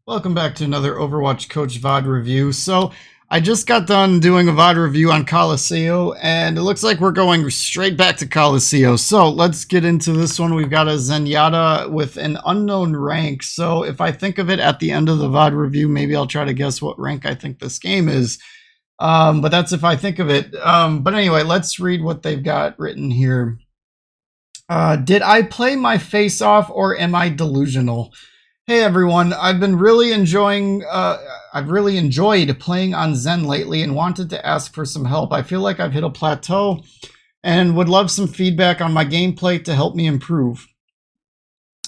Welcome back to another Overwatch Coach Vod review. So I just got done doing a Vod review on Coliseo, and it looks like we're going straight back to Coliseo. So let's get into this one. We've got a Zenyatta with an unknown rank. So if I think of it at the end of the Vod review, maybe I'll try to guess what rank I think this game is. But that's if I think of it. But anyway, let's read what they've got written here. Did I play my face off, or am I delusional? Hey everyone, I've really enjoyed playing on Zen lately and wanted to ask for some help. I feel like I've hit a plateau and would love some feedback on my gameplay to help me improve.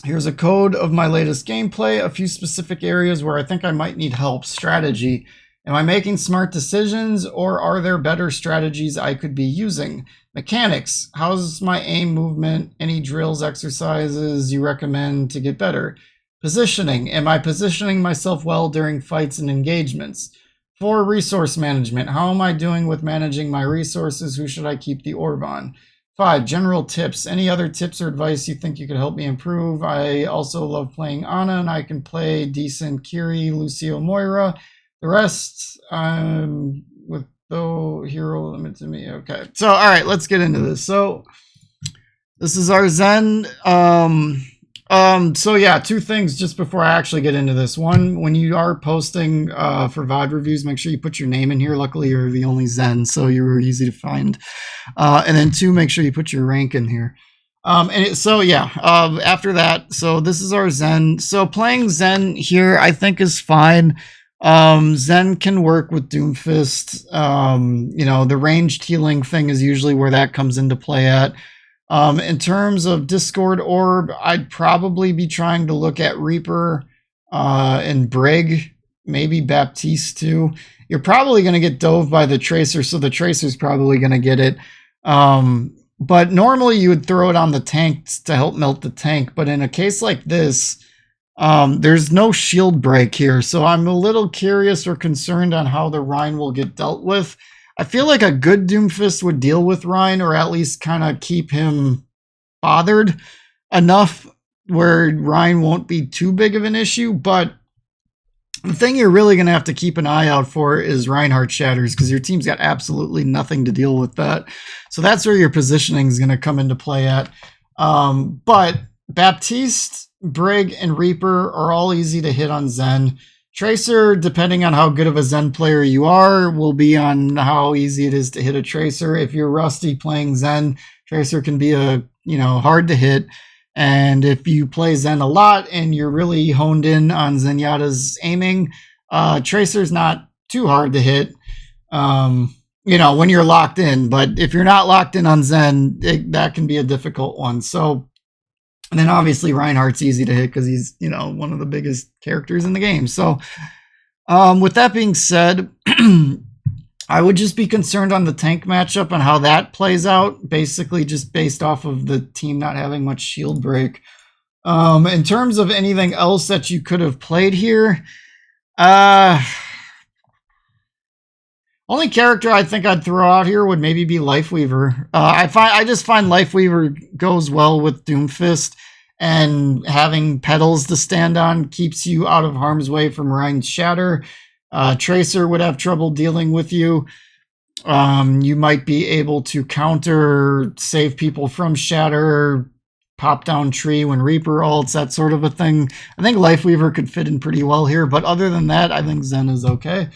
Here's a code of my latest gameplay, a few specific areas where I think I might need help. Strategy. Am I making smart decisions, or are there better strategies I could be using? Mechanics. How's my aim movement? Any drills, exercises you recommend to get better? Positioning. Am I positioning myself well during fights and engagements? 4. Resource management. How am I doing with managing my resources? Who should I keep the orb on? 5. General tips. Any other tips or advice you think you could help me improve? I also love playing Ana, and I can play decent Kiri, Lucio, Moira. The rest, with the hero limit to me. Okay. So, all right, let's get into this. So, this is our Zen. So yeah, two things just before I actually get into this. One, when you are posting for VOD reviews, make sure you put your name in here. Luckily, you're the only Zen, so you're easy to find. And then 2, make sure you put your rank in here. After that, so this is our Zen. So playing Zen here, I think is fine. Zen can work with Doomfist. The ranged healing thing is usually where that comes into play at. In terms of Discord Orb, I'd probably be trying to look at Reaper and Brig, maybe Baptiste too. You're probably going to get dove by the Tracer, so the Tracer's probably going to get it. But normally you would throw it on the tank to help melt the tank, but in a case like this, there's no shield break here, so I'm a little curious or concerned on how the Rhine will get dealt with. I feel like a good Doomfist would deal with Rhine, or at least kind of keep him bothered enough where Rhine won't be too big of an issue. But the thing you're really going to have to keep an eye out for is Reinhardt Shatters, because your team's got absolutely nothing to deal with that. So that's where your positioning is going to come into play at. But Baptiste, Brig, and Reaper are all easy to hit on Zen. Tracer, depending on how good of a Zen player you are, will be on how easy it is to hit a Tracer. If you're rusty playing Zen, Tracer can be hard to hit. And if you play Zen a lot and you're really honed in on Zenyatta's aiming, Tracer's not too hard to hit, when you're locked in. But if you're not locked in on Zen, that can be a difficult one. So, and then obviously Reinhardt's easy to hit because he's, one of the biggest characters in the game. So with that being said, I would just be concerned on the tank matchup and how that plays out, basically just based off of the team not having much shield break. In terms of anything else that you could have played here, only character I think I'd throw out here would maybe be Lifeweaver. I just find Lifeweaver goes well with Doomfist, and having pedals to stand on keeps you out of harm's way from Rhine's Shatter. Tracer would have trouble dealing with you. You might be able to save people from Shatter, pop down tree when Reaper ults, that sort of a thing. I think Lifeweaver could fit in pretty well here, but other than that, I think Zen is okay.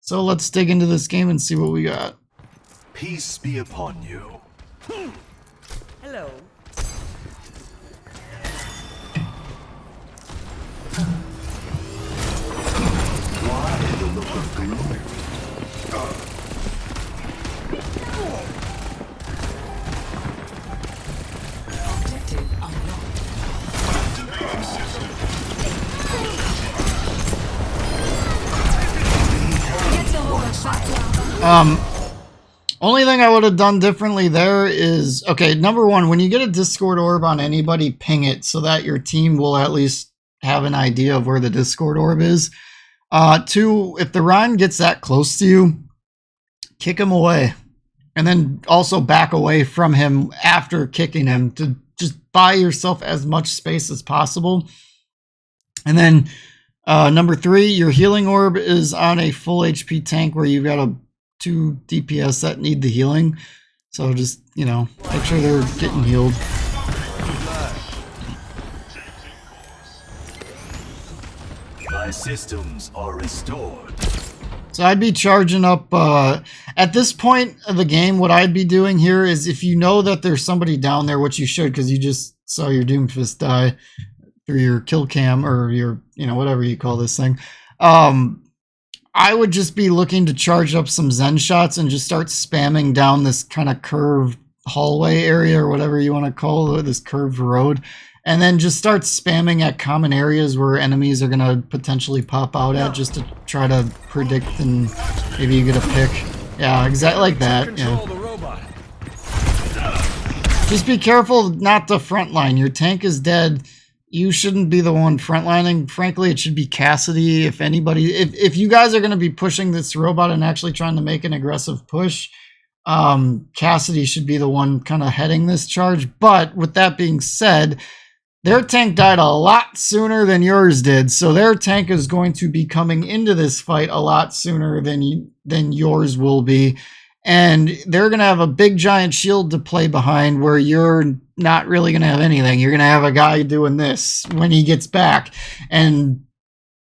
So let's dig into this game and see what we got. Peace be upon you. Hello. Why the look of gloom? Objective unlocked. Only thing I would have done differently there is, okay, number one, when you get a Discord orb on anybody, ping it so that your team will at least have an idea of where the Discord orb is. 2, if the Rhine gets that close to you, kick him away. And then also back away from him after kicking him to just buy yourself as much space as possible. And then Number 3, your healing orb is on a full HP tank where you've got 2 DPS that need the healing. So just, you know, make sure they're getting healed. My systems are restored. So I'd be charging up, at this point of the game, what I'd be doing here is if you know that there's somebody down there, which you should because you just saw your Doomfist die through your kill cam or your, you know, whatever you call this thing. I would just be looking to charge up some Zen shots and just start spamming down this kind of curved hallway area or whatever you want to call it, this curved road. And then just start spamming at common areas where enemies are going to potentially pop out at just to try to predict and maybe you get a pick. Yeah, exactly like that. Yeah. Just be careful not to frontline. Your tank is dead. You shouldn't be the one frontlining. Frankly, it should be Cassidy. If anybody, if you guys are going to be pushing this robot and actually trying to make an aggressive push, Cassidy should be the one kind of heading this charge. But with that being said, their tank died a lot sooner than yours did, so their tank is going to be coming into this fight a lot sooner than yours will be. And they're going to have a big giant shield to play behind where you're not really going to have anything. You're going to have a guy doing this when he gets back. And,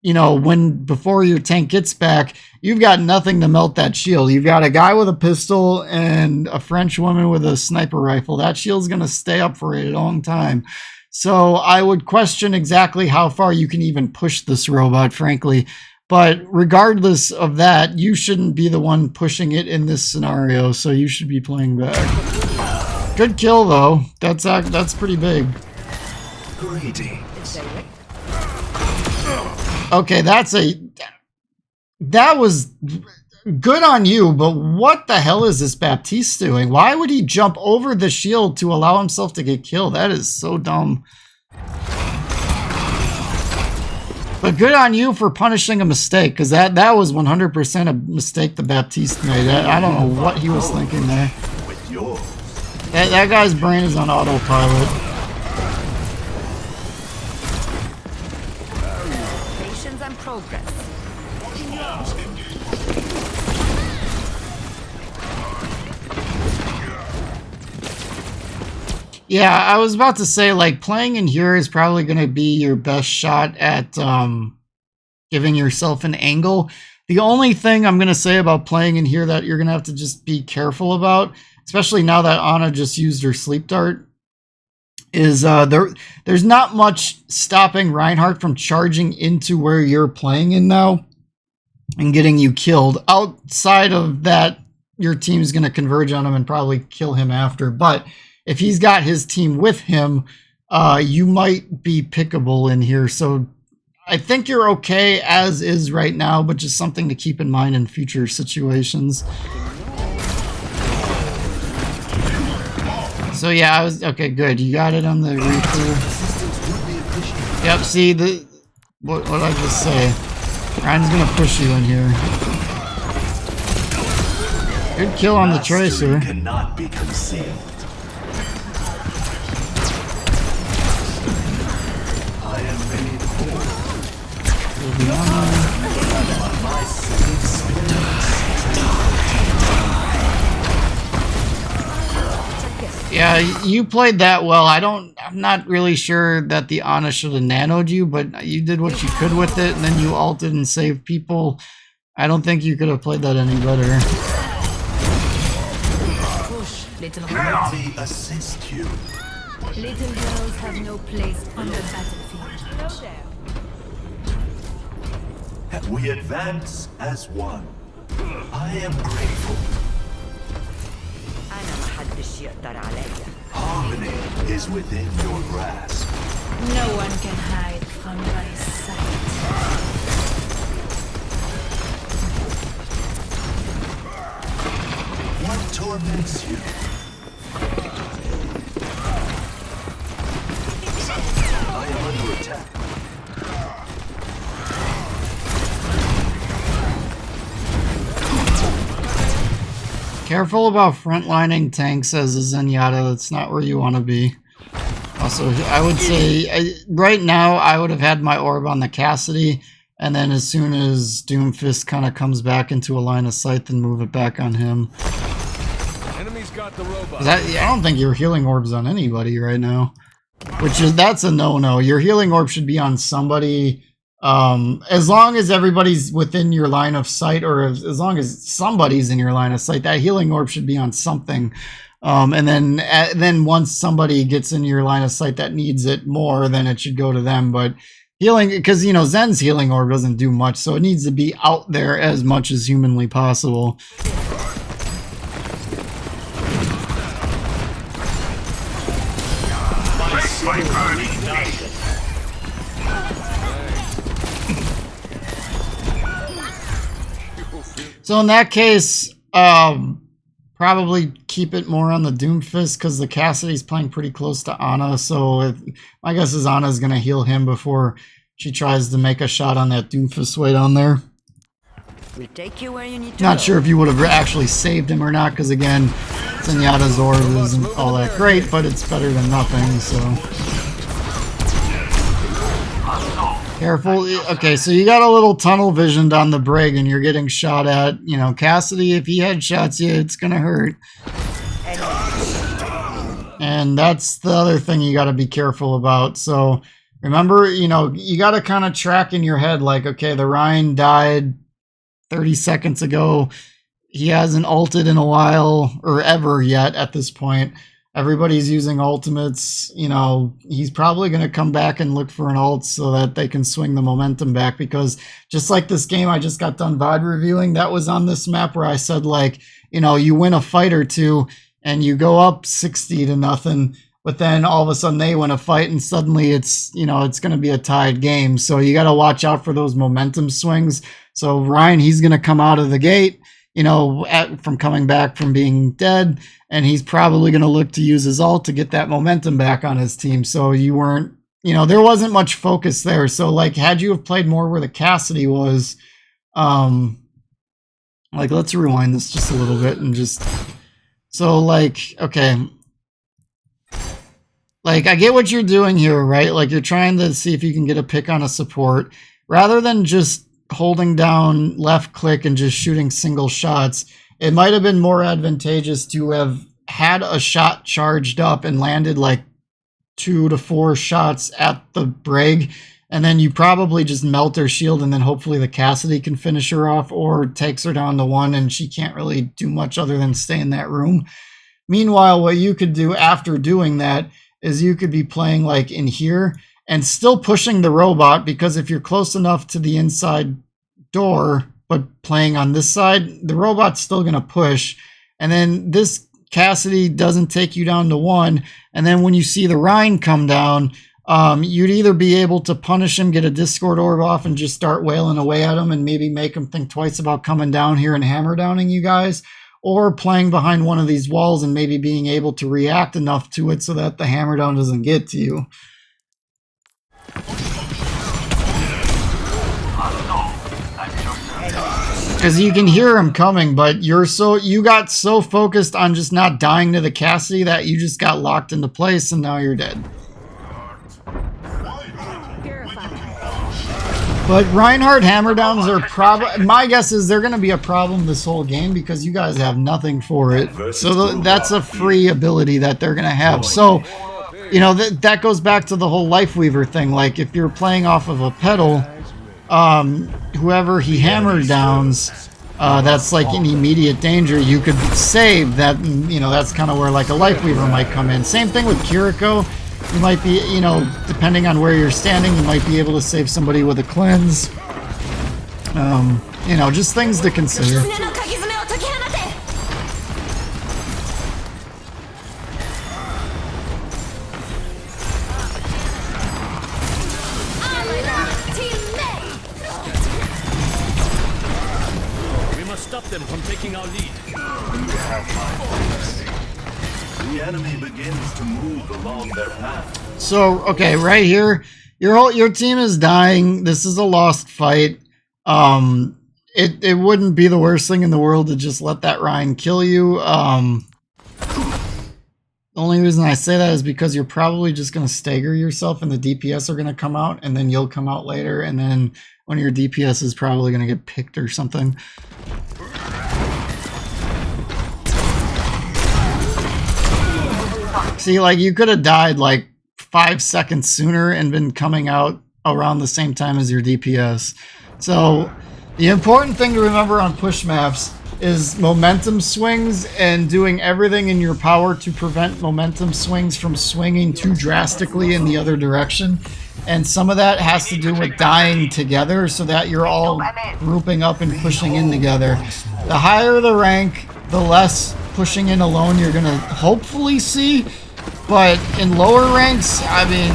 you know, before your tank gets back, you've got nothing to melt that shield. You've got a guy with a pistol and a French woman with a sniper rifle. That shield's going to stay up for a long time. So I would question exactly how far you can even push this robot, frankly. But regardless of that, you shouldn't be the one pushing it in this scenario, so you should be playing back. Good kill, though. That's pretty big. Greetings. Okay, that was good on you, but what the hell is this Baptiste doing? Why would he jump over the shield to allow himself to get killed? That is so dumb. But good on you for punishing a mistake, because that was 100% a mistake the Baptiste made. I don't know what he was thinking there. That guy's brain is on autopilot. Patience and progress. Yeah, I was about to say, like, playing in here is probably going to be your best shot at giving yourself an angle. The only thing I'm going to say about playing in here that you're going to have to just be careful about, especially now that Ana just used her sleep dart, is there's not much stopping Reinhardt from charging into where you're playing in now and getting you killed. Outside of that, your team's going to converge on him and probably kill him after, but if he's got his team with him, you might be pickable in here. So I think you're okay as is right now, but just something to keep in mind in future situations. So yeah, okay, good. You got it on the Reaper. Yep, see, what I just say. Ryan's going to push you in here. Good kill on the Tracer. Cannot be concealed. Yeah, you played that well. I'm not really sure that the Ana should have nanoed you, but you did what you could with it, and then you ulted and saved people. I don't think you could have played that any better. Let me assist you. Little girls have no place on the battlefield. We advance as one. I am grateful. Harmony is within your grasp. No one can hide from my sight. What torments you? I am under attack. Careful about frontlining tanks as a Zenyatta. That's not where you want to be. Also, I would say right now I would have had my orb on the Cassidy, and then as soon as Doomfist kind of comes back into a line of sight, then move it back on him. Enemy's got the robot. I don't think your healing orb's on anybody right now, that's a no-no. Your healing orb should be on somebody, as long as everybody's within your line of sight, or as long as somebody's in your line of sight, that healing orb should be on something. And then once somebody gets in your line of sight that needs it more, then it should go to them. But healing, because, you know, Zen's healing orb doesn't do much, so it needs to be out there as much as humanly possible. So in that case, probably keep it more on the Doomfist, because the Cassidy's playing pretty close to Ana. So my guess is Ana's going to heal him before she tries to make a shot on that Doomfist way down there. We'll take you where you need to Not go. sure if you would have actually saved him or not, because again, Zenyatta's orb isn't all that great, but it's better than nothing, so. Careful. Okay, so you got a little tunnel visioned on the Brig, and you're getting shot at. You know, Cassidy, if he headshots you, it's gonna hurt. And that's the other thing you got to be careful about. So remember, you know, you got to kind of track in your head, like, okay, the Rhine died 30 seconds ago. He hasn't ulted in a while, or ever yet at this point. Everybody's using ultimates. You know, he's probably going to come back and look for an ult so that they can swing the momentum back, because just like this game I just got done VOD reviewing, that was on this map where I said, like, you know, you win a fight or two and you go up 60-0, but then all of a sudden they win a fight and suddenly it's, you know, it's going to be a tied game. So you got to watch out for those momentum swings. So Ryan, he's going to come out of the gate, you know, from coming back from being dead, and he's probably going to look to use his ult to get that momentum back on his team. So you weren't, you know, there wasn't much focus there. So like, had you have played more where the Cassidy was, like, let's rewind this just a little bit and just, so like, okay, like, I get what you're doing here, right? Like, you're trying to see if you can get a pick on a support rather than just holding down left click and just shooting single shots. It might have been more advantageous to have had a shot charged up and landed like 2 to 4 shots at the Brig, and then you probably just melt her shield, and then hopefully the Cassidy can finish her off, or takes her down to 1 and she can't really do much other than stay in that room. Meanwhile, what you could do after doing that is you could be playing like in here and still pushing the robot, because if you're close enough to the inside door but playing on this side, the robot's still going to push, and then this Cassidy doesn't take you down to 1, and then when you see the Rhine come down, you'd either be able to punish him, get a Discord orb off, and just start wailing away at him and maybe make him think twice about coming down here and hammer downing you guys, or playing behind one of these walls and maybe being able to react enough to it so that the hammer down doesn't get to you. Because you can hear him coming, but you got so focused on just not dying to the Cassidy that you just got locked into place, and now you're dead. But Reinhardt hammer downs are probably, my guess is they're going to be a problem this whole game, because you guys have nothing for it. So that's a free ability that they're going to have. So, you know, that goes back to the whole Life Weaver thing. Like, if you're playing off of a pedal, whoever he hammered downs, that's like in immediate danger, you could save that. You know, that's kind of where like a Life Weaver might come in. Same thing with Kiriko. You might be, you know, depending on where you're standing, you might be able to save somebody with a cleanse. You know, just things to consider. We must stop them from taking our lead. The enemy begins to move along their path. So, okay, right here, your team is dying. This is a lost fight. It wouldn't be the worst thing in the world to just let that Ryan kill you. The only reason I say that is because you're probably just going to stagger yourself and the DPS are going to come out and then you'll come out later and then one of your DPS is probably going to get picked or something. See, like, you could have died like 5 seconds sooner and been coming out around the same time as your DPS. So the important thing to remember on push maps is momentum swings and doing everything in your power to prevent momentum swings from swinging too drastically in the other direction. And some of that has to do with dying together so that you're all grouping up and pushing in together. The higher the rank, the less pushing in alone you're going to hopefully see. But in lower ranks, I mean,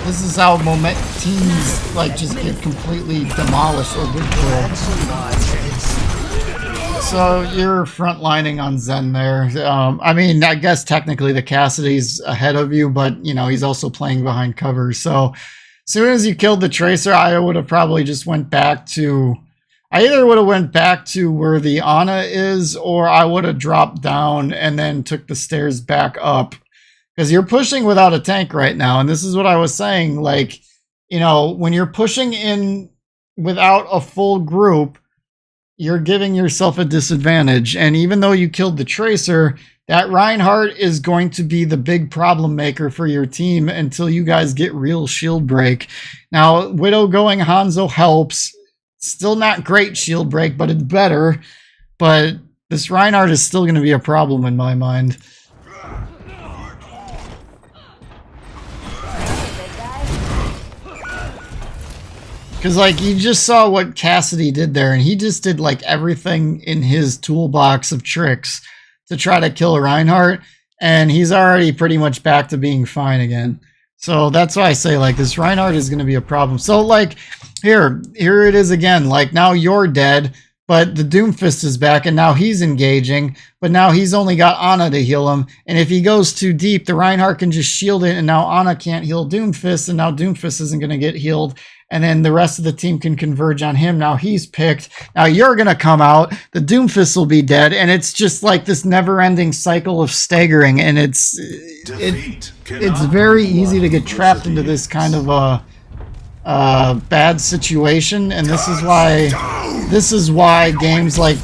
this is how teams like just get completely demolished or good killed. So you're frontlining on Zen there. I mean, I guess technically the Cassidy's ahead of you, but you know, he's also playing behind cover. So as soon as you killed the Tracer, I would have probably just went back to, I either would have went back to where the Ana is, or I would have dropped down and then took the stairs back up. Because you're pushing without a tank right now. And this is what I was saying. Like, you know, when you're pushing in without a full group, you're giving yourself a disadvantage. And even though you killed the Tracer, that Reinhardt is going to be the big problem maker for your team until you guys get real shield break. Now, Widow going Hanzo helps. Still not great shield break, but it's better. But this Reinhardt is still going to be a problem in my mind. Because, like, you just saw what Cassidy did there, and he just did, like, everything in his toolbox of tricks to try to kill Reinhardt, and he's already pretty much back to being fine again. So that's why I say, like, this Reinhardt is going to be a problem. So, like, here it is again. Like, now you're dead, but the Doomfist is back, and now he's engaging, but now he's only got Ana to heal him, and if he goes too deep, the Reinhardt can just shield it, and now Ana can't heal Doomfist, and now Doomfist isn't going to get healed. And then the rest of the team can converge on him. Now he's picked. Now you're going to come out. The Doomfist will be dead. And it's just like this never-ending cycle of staggering. And it's very easy to get trapped into this kind of a bad situation. And this is why games like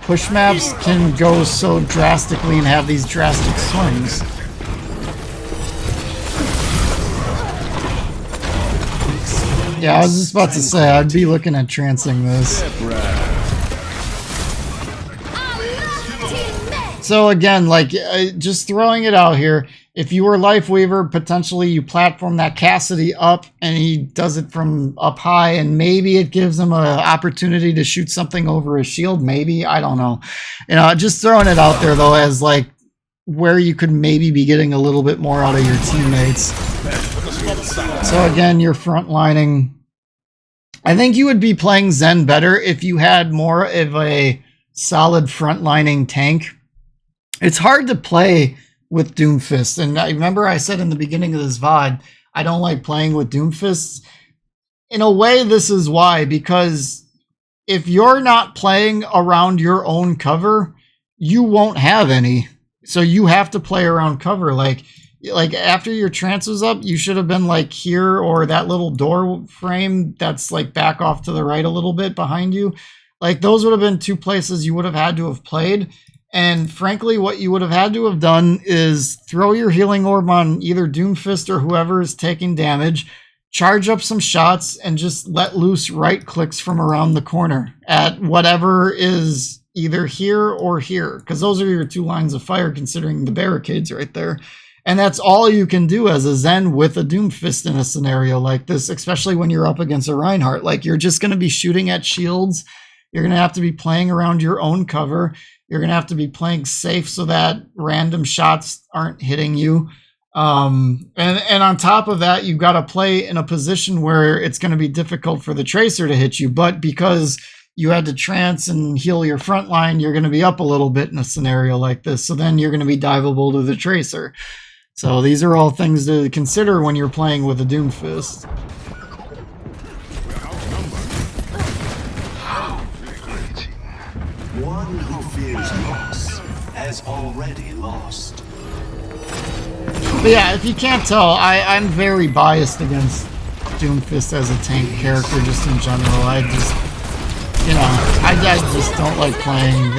push maps can go so drastically and have these drastic swings. Yeah, I was just about to say, I'd be looking at trancing this. So again, like, just throwing it out here, if you were Lifeweaver, potentially you platform that Cassidy up and he does it from up high and maybe it gives him an opportunity to shoot something over his shield, maybe, I don't know. You know, just throwing it out there though as like where you could maybe be getting a little bit more out of your teammates. So again, you're frontlining. I think you would be playing Zen better if you had more of a solid frontlining tank. It's hard to play with Doomfist. And I remember I said in the beginning of this VOD, I don't like playing with Doomfists. In a way, this is why. Because if you're not playing around your own cover, you won't have any. So you have to play around cover. Like after your trance was up, you should have been like here or that little door frame that's like back off to the right a little bit behind you. Like those would have been two places you would have had to have played. And frankly, what you would have had to have done is throw your healing orb on either Doomfist or whoever is taking damage, charge up some shots, and just let loose right clicks from around the corner at whatever is either here or here. Because those are your two lines of fire considering the barricades right there. And that's all you can do as a Zen with a Doomfist in a scenario like this, especially when you're up against a Reinhardt. Like, you're just going to be shooting at shields. You're going to have to be playing around your own cover. You're going to have to be playing safe so that random shots aren't hitting you. And on top of that, you've got to play in a position where it's going to be difficult for the Tracer to hit you. But because you had to trance and heal your front line, you're going to be up a little bit in a scenario like this. So then you're going to be diveable to the Tracer. So these are all things to consider when you're playing with a Doomfist. One who fears loss has already lost. But yeah, if you can't tell, I'm very biased against Doomfist as a tank character just in general. I just, you know, I just don't like playing.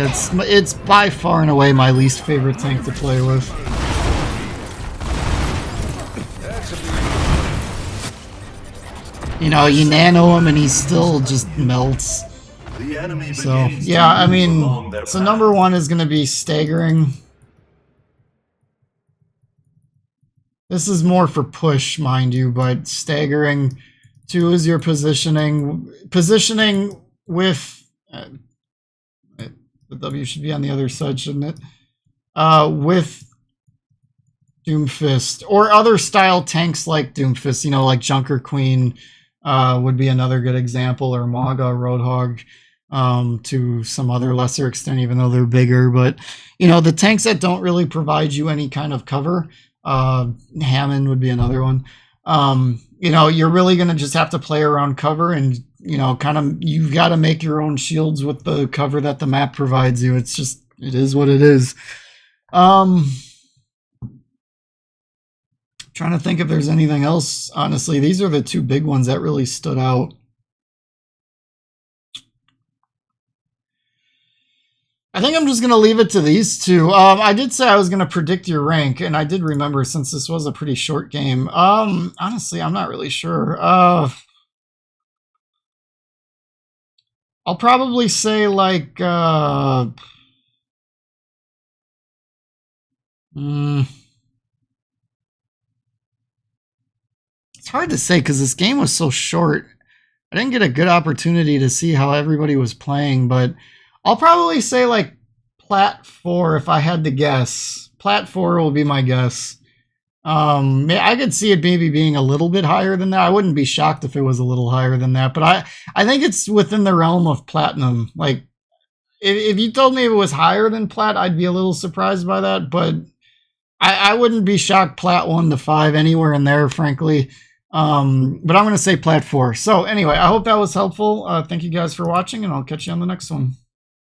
It's by far and away my least favorite tank to play with. You know, you nano him and he still just melts. So, yeah, I mean, so number 1 is going to be staggering. This is more for push, mind you, but staggering. 2 is your positioning. Positioning with... the W should be on the other side, shouldn't it? With Doomfist. Or other style tanks like Doomfist, you know, like Junker Queen would be another good example, or Maga, Roadhog, to some other lesser extent, even though they're bigger. But, you know, the tanks that don't really provide you any kind of cover... Hammond would be another one. You know, you're really going to just have to play around cover and, you know, kind of, you've got to make your own shields with the cover that the map provides you. It's just, it is what it is. Trying to think if there's anything else. Honestly, these are the 2 big ones that really stood out. I think I'm just going to leave it to these 2. I did say I was going to predict your rank, and I did remember since this was a pretty short game. Honestly, I'm not really sure. I'll probably say like... It's hard to say because this game was so short. I didn't get a good opportunity to see how everybody was playing, but... I'll probably say like Plat 4 if I had to guess. Plat 4 will be my guess. I could see it maybe being a little bit higher than that. I wouldn't be shocked if it was a little higher than that, but I think it's within the realm of Platinum. Like, if you told me it was higher than Plat, I'd be a little surprised by that, but I wouldn't be shocked Plat 1 to 5, anywhere in there, frankly. But I'm going to say Plat 4. So anyway, I hope that was helpful. Thank you guys for watching, and I'll catch you on the next one.